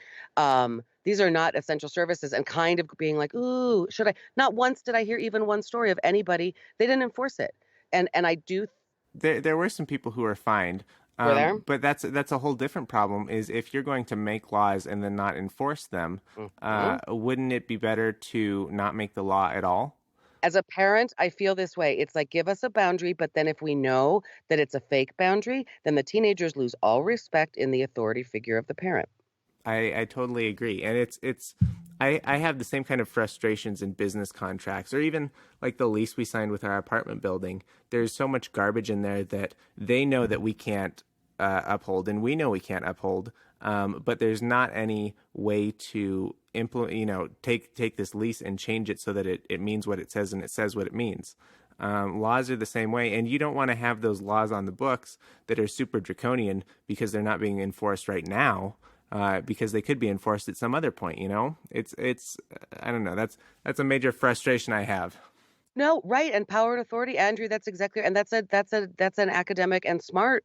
These are not essential services and kind of being like, ooh, should I? Not once did I hear even one story of anybody. They didn't enforce it. And I do, There were some people who were fined, were there? but that's a whole different problem. Is if you're going to make laws and then not enforce them, Mhm. wouldn't it be better to not make the law at all? As a parent, I feel this way. It's like give us a boundary, but then if we know that it's a fake boundary, then the teenagers lose all respect in the authority figure of the parent. I totally agree, and I have the same kind of frustrations in business contracts or even like the lease we signed with our apartment building. There's so much garbage in there that they know that we can't uphold, and we know we can't uphold. but there's not any way to implement, take this lease and change it so that it means what it says and it says what it means. Laws are the same way, and you don't want to have those laws on the books that are super draconian because they're not being enforced right now, because they could be enforced at some other point. It's I don't know. That's a major frustration I have. No, right, and power and authority, Andrew. That's exactly, and that's an academic and smart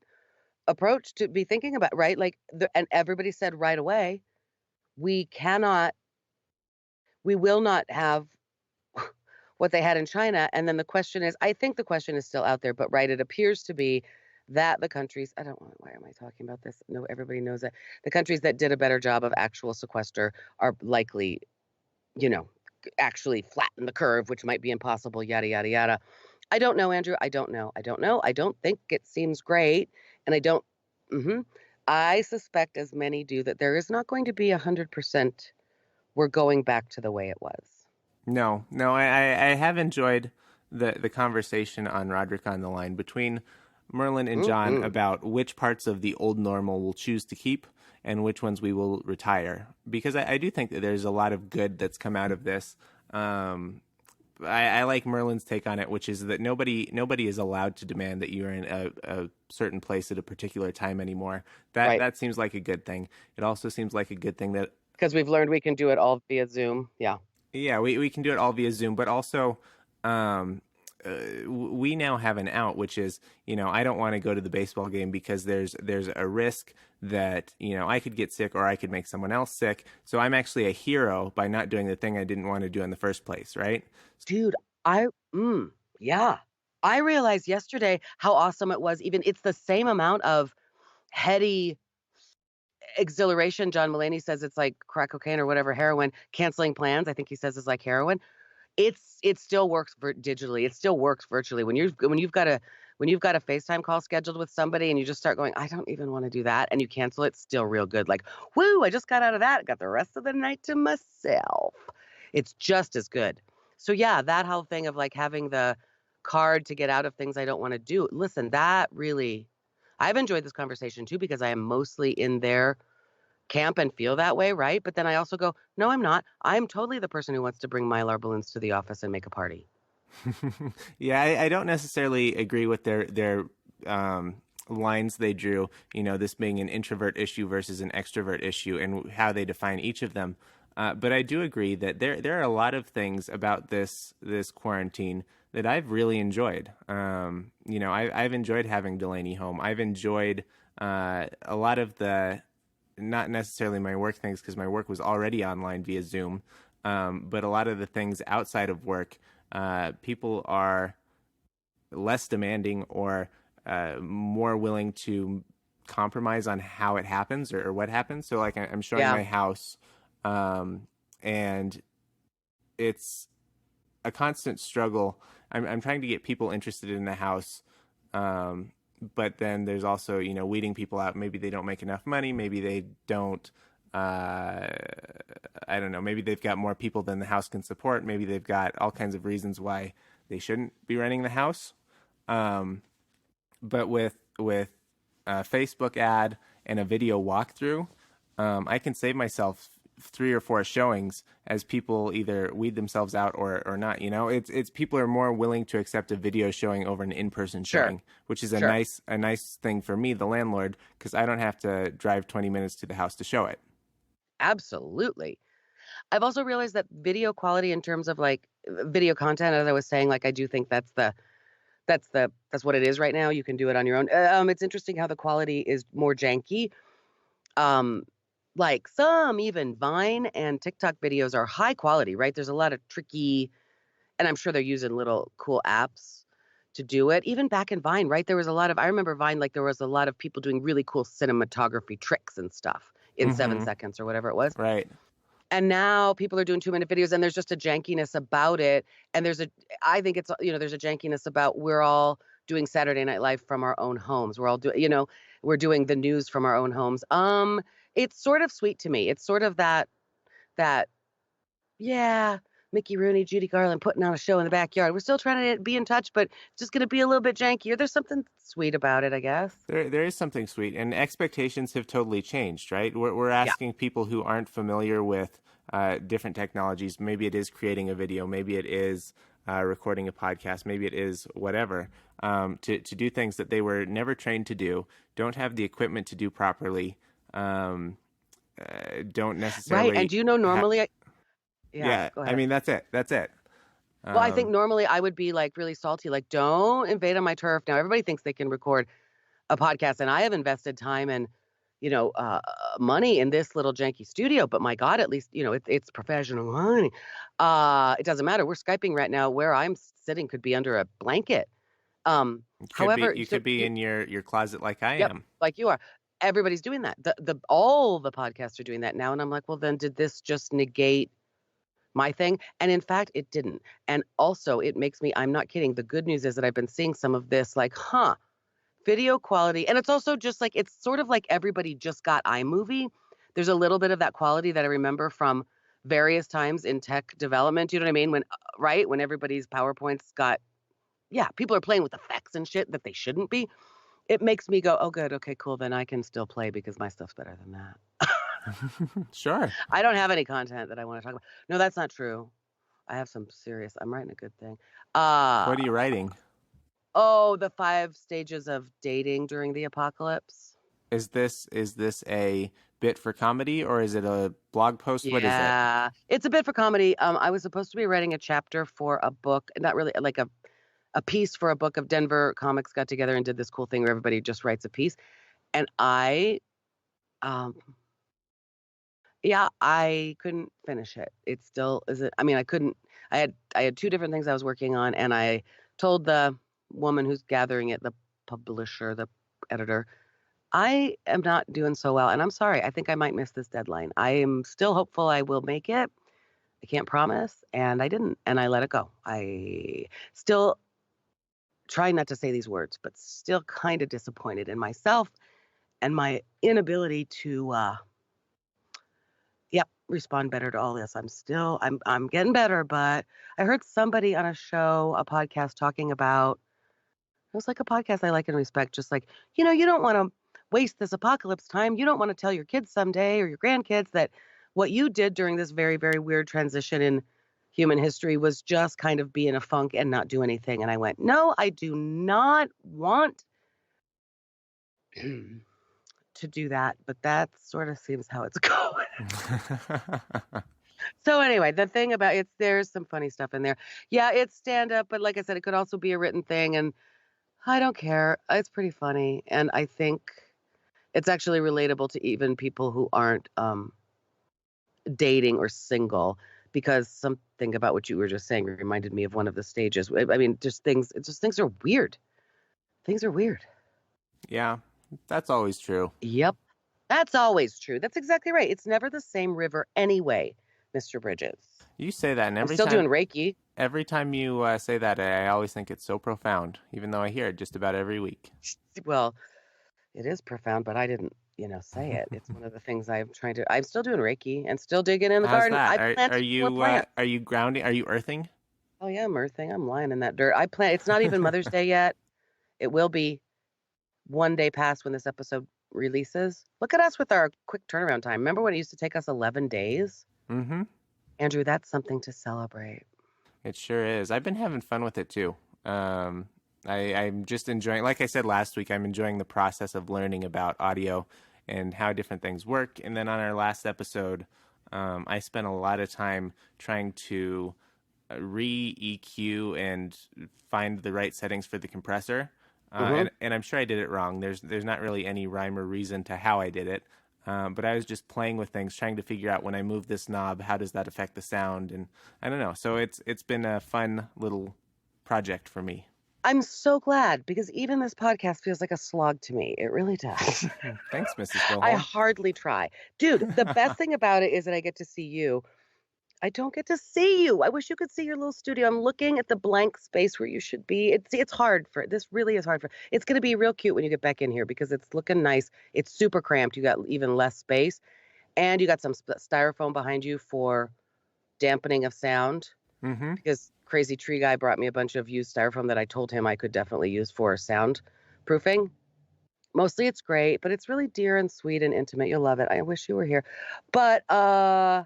approach to be thinking about, right? Like, and everybody said right away, we cannot, we will not have what they had in China. And then the question is, I think the question is still out there, but right, it appears to be that the countries, I don't want, why am I talking about this? No, everybody knows that the countries that did a better job of actual sequester are likely, you know, actually flatten the curve, which might be impossible, yada, yada, yada. I don't know, Andrew. I don't know. I don't know. I don't think it seems great. And I don't, I suspect, as many do, that there is not going to be 100%. We're going back to the way it was. No, I have enjoyed the conversation on Roderick on the Line between Merlin and John about which parts of the old normal we'll choose to keep and which ones we will retire. Because I do think that there's a lot of good that's come out of this. I like Merlin's take on it, which is that nobody is allowed to demand that you're in a certain place at a particular time anymore. That seems like a good thing. It also seems like a good thing that because we've learned we can do it all via Zoom. Yeah. Yeah, we can do it all via Zoom, but also we now have an out, which is, I don't want to go to the baseball game because there's a risk that, I could get sick or I could make someone else sick. So I'm actually a hero by not doing the thing I didn't want to do in the first place, right? Dude, yeah. I realized yesterday how awesome it was. Even it's the same amount of heady exhilaration. John Mulaney says it's like crack cocaine or whatever, heroin. Canceling plans, I think he says, is like heroin. It still works digitally. It still works virtually. When you've got a FaceTime call scheduled with somebody and you just start going, I don't even want to do that, and you cancel it, still real good. Like, woo, I just got out of that. Got the rest of the night to myself. It's just as good. So yeah, that whole thing of like having the card to get out of things I don't want to do. Listen, that really, I've enjoyed this conversation too because I am mostly in their camp and feel that way, right? But then I also go, no, I'm not. I'm totally the person who wants to bring Mylar balloons to the office and make a party. Yeah, I don't necessarily agree with their lines they drew, this being an introvert issue versus an extrovert issue and how they define each of them. But I do agree that there are a lot of things about this quarantine that I've really enjoyed. I've enjoyed having Delaney home. I've enjoyed a lot of the, not necessarily my work things because my work was already online via Zoom, but a lot of the things outside of work, people are less demanding or more willing to compromise on how it happens or what happens. So like I'm showing my house, and it's a constant struggle. I'm trying to get people interested in the house, but then there's also, weeding people out. Maybe they don't make enough money. Maybe they don't, I don't know. Maybe they've got more people than the house can support. Maybe they've got all kinds of reasons why they shouldn't be renting the house. But with a Facebook ad and a video walkthrough, I can save myself 3 or 4 showings as people either weed themselves out or not. It's people are more willing to accept a video showing over an in-person showing, which is a nice thing for me, the landlord, because I don't have to drive 20 minutes to the house to show it. Absolutely. I've also realized that video quality in terms of like video content, as I was saying, like I do think that's what it is right now. You can do it on your own. It's interesting how the quality is more janky. Like some even Vine and TikTok videos are high quality, right? There's a lot of tricky, and I'm sure they're using little cool apps to do it. Even back in Vine, right? I remember Vine, like there was a lot of people doing really cool cinematography tricks and stuff in 7 seconds or whatever it was. Right. And now people are doing 2-minute videos and there's just a jankiness about it. And I think it's, there's a jankiness about we're all doing Saturday Night Live from our own homes. We're all doing, we're doing the news from our own homes. It's sort of sweet to me. It's sort of that, yeah, Mickey Rooney, Judy Garland putting on a show in the backyard. We're still trying to be in touch, but it's just going to be a little bit jankier. There's something sweet about it, I guess. There is something sweet, and expectations have totally changed, right? We're Yeah. asking people who aren't familiar with different technologies. Maybe it is creating a video, maybe it is recording a podcast, maybe it is whatever, to do things that they were never trained to do, don't have the equipment to do properly, don't necessarily. Right. And do you know, normally, Yeah, go I ahead. mean, that's it. That's it. Well, I think normally I would be like really salty, like, don't invade on my turf. Now, everybody thinks they can record a podcast, and I have invested time and, money in this little janky studio, but my God, at least, it's professional money. It doesn't matter. We're Skyping right now. Where I'm sitting could be under a blanket. However, You could be in your closet like I yep, am. like you are. Everybody's doing that. All the podcasts are doing that now. And I'm like, well, then did this just negate my thing? And in fact, it didn't. And also it makes me, I'm not kidding. The good news is that I've been seeing some of this, like, video quality. And it's also just like, it's sort of like everybody just got iMovie. There's a little bit of that quality that I remember from various times in tech development. You know what I mean? When everybody's PowerPoints got, people are playing with effects and shit that they shouldn't be. It makes me go, oh, good. Okay, cool. Then I can still play because my stuff's better than that. Sure. I don't have any content that I want to talk about. No, that's not true. I have some serious, I'm writing a good thing. What are you writing? Oh, the 5 stages of dating during the apocalypse. Is this a bit for comedy, or is it a blog post? Yeah. What is it? It's a bit for comedy. I was supposed to be writing a chapter for a book, not really like a piece for a book of Denver comics got together and did this cool thing where everybody just writes a piece. And I couldn't finish it. It still isn't. I mean, I had 2 different things I was working on, and I told the woman who's gathering it, the publisher, the editor, I am not doing so well, and I'm sorry. I think I might miss this deadline. I am still hopeful I will make it. I can't promise, and I didn't, and I let it go. I still try not to say these words, but still kind of disappointed in myself and my inability to respond better to all this. I'm getting better, but I heard somebody on a show, a podcast talking about, it was like a podcast I like and respect, just like, you don't want to waste this apocalypse time. You don't want to tell your kids someday or your grandkids that what you did during this very, very weird transition in human history was just kind of be in a funk and not do anything. And I went, no, I do not want to do that, but that sort of seems how it's going. So anyway, the thing about there's some funny stuff in there. Yeah, it's stand up, but like I said, it could also be a written thing, and I don't care. It's pretty funny, and I think it's actually relatable to even people who aren't dating or single, because something about what you were just saying reminded me of one of the stages. I mean, things are weird. Things are weird. Yeah, that's always true. Yep. That's always true. That's exactly right. It's never the same river anyway, Mr. Bridges. You say that, and I'm still doing Reiki. Every time you say that, I always think it's so profound, even though I hear it just about every week. Well, it is profound, but I didn't, say it. It's one of the things I'm still doing Reiki and still digging in the How's garden. that? I planted more plants. Are you grounding? Are you earthing? Oh yeah, I'm earthing. I'm lying in that dirt. It's not even Mother's Day yet. It will be one day past when this episode releases. Look at us with our quick turnaround time. Remember when it used to take us 11 days? Mm-hmm. Andrew, that's something to celebrate. It sure is. I've been having fun with it too. I'm just enjoying, like I said last week, I'm enjoying the process of learning about audio and how different things work. And then on our last episode, I spent a lot of time trying to re-EQ and find the right settings for the compressor. And I'm sure I did it wrong. There's not really any rhyme or reason to how I did it. But I was just playing with things, trying to figure out when I move this knob, how does that affect the sound? And I don't know. So it's been a fun little project for me. I'm so glad, because even this podcast feels like a slog to me. It really does. Thanks, Mrs. Filholm. I hardly try. Dude, the best thing about it is that I get to see you. I don't get to see you. I wish you could see your little studio. I'm looking at the blank space where you should be. It's hard this really is hard it's going to be real cute when you get back in here, because it's looking nice. It's super cramped. You got even less space, and you got some styrofoam behind you for dampening of sound. Mm-hmm. because crazy tree guy brought me a bunch of used styrofoam that I told him I could definitely use for soundproofing. Mostly it's great, but it's really dear and sweet and intimate. You'll love it. I wish you were here. But is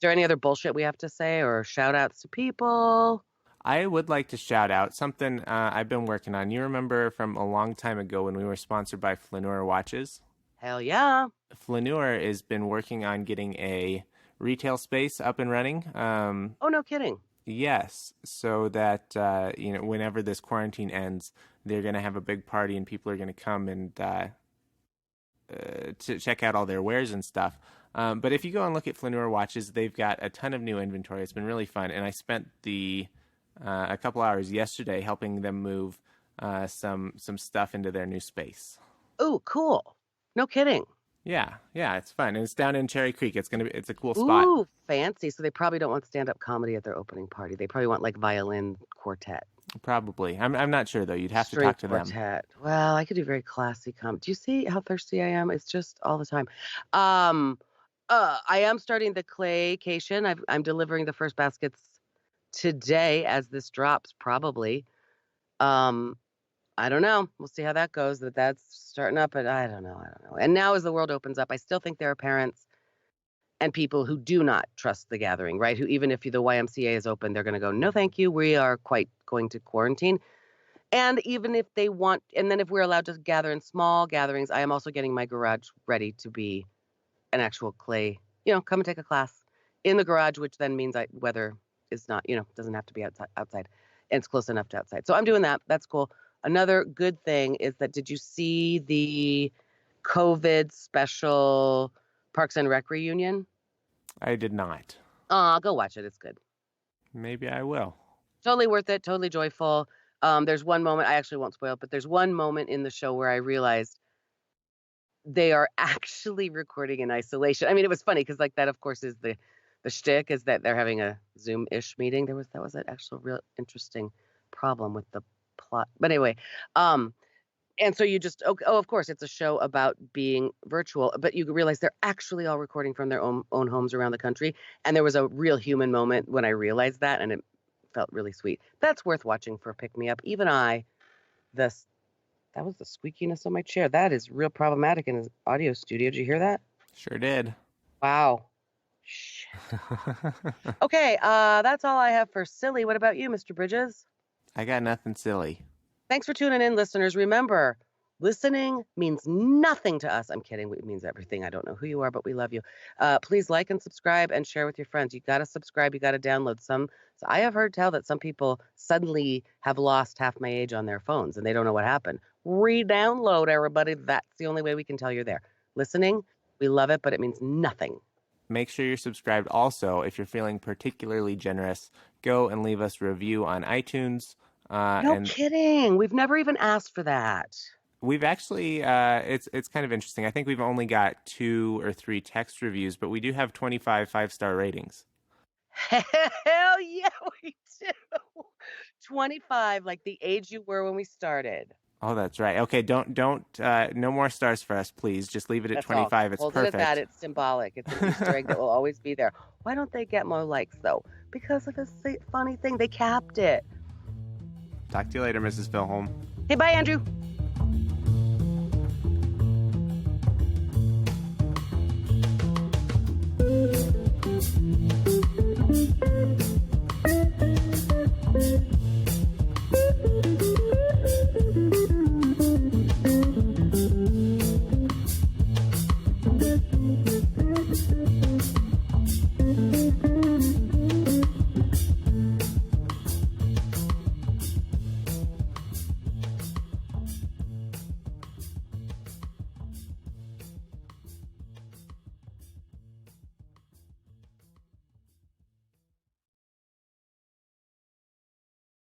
there any other bullshit we have to say or shout outs to people? I would like to shout out something I've been working on. You remember from a long time ago when we were sponsored by Flaneur Watches? Hell yeah. Flaneur has been working on getting a retail space up and running. Oh, no kidding. Yes, so that whenever this quarantine ends, they're going to have a big party and people are going to come and to check out all their wares and stuff. But if you go and look at Flaneur Watches, they've got a ton of new inventory. It's been really fun, and I spent a couple hours yesterday helping them move some stuff into their new space. Ooh, cool. No kidding. Yeah, it's fun, and it's down in Cherry Creek. It's a cool spot. Ooh, fancy. So they probably don't want stand-up comedy at their opening party. They probably want like violin quartet. Probably. I'm not sure though. You'd have to talk to them. Well, I could do very classy comedy. Do you see how thirsty I am? It's just all the time. I am starting the claycation. I'm delivering the first baskets today as this drops, probably. I don't know. We'll see how that goes. That's starting up, but I don't know. And now as the world opens up, I still think there are parents and people who do not trust the gathering, right? Who, even if the YMCA is open, they're going to go, no, thank you. We are quite going to quarantine. And even if they want, and then if we're allowed to gather in small gatherings, I am also getting my garage ready to be an actual clay, come and take a class in the garage, which then means weather is not, doesn't have to be outside. And it's close enough to outside. So I'm doing that. That's cool. Another good thing is that, did you see the COVID special Parks and Rec reunion? I did not. Go watch it. It's good. Maybe I will. Totally worth it. Totally joyful. There's one moment, I actually won't spoil it, but there's one moment in the show where I realized they are actually recording in isolation. I mean, it was funny because that, of course, is the shtick, is that they're having a Zoom-ish meeting. That was an actual real interesting problem with the plot. But anyway, and so you just, of course, it's a show about being virtual, but you realize they're actually all recording from their own homes around the country. And there was a real human moment when I realized that, and it felt really sweet. That's worth watching for a pick-me-up. Even that was the squeakiness on my chair. That is real problematic in his audio studio. Did you hear that? Sure did. Wow. Shit. Okay, that's all I have for silly. What about you, Mr. Bridges? I got nothing silly. Thanks for tuning in, listeners. Remember, listening means nothing to us. I'm kidding. It means everything. I don't know who you are, but we love you. Please like and subscribe and share with your friends. You got to subscribe. You got to download some. So I have heard tell that some people suddenly have lost half my age on their phones and they don't know what happened. Re-download, everybody. That's the only way we can tell you're there. Listening, we love it, but it means nothing. Make sure you're subscribed. Also, if you're feeling particularly generous, go and leave us a review on iTunes. No kidding. We've never even asked for that. We've actually, it's kind of interesting. I think we've only got 2 or 3 text reviews, but we do have 25 5-star ratings. Hell yeah, we do. 25, like the age you were when we started. Oh, that's right. Okay, don't no more stars for us, please. Just leave it at 25. It's perfect. Hold it at that. It's symbolic. It's an Easter egg that will always be there. Why don't they get more likes, though? Because of a funny thing. They capped it. Talk to you later, Mrs. Filholm. Hey, bye, Andrew. Thank you.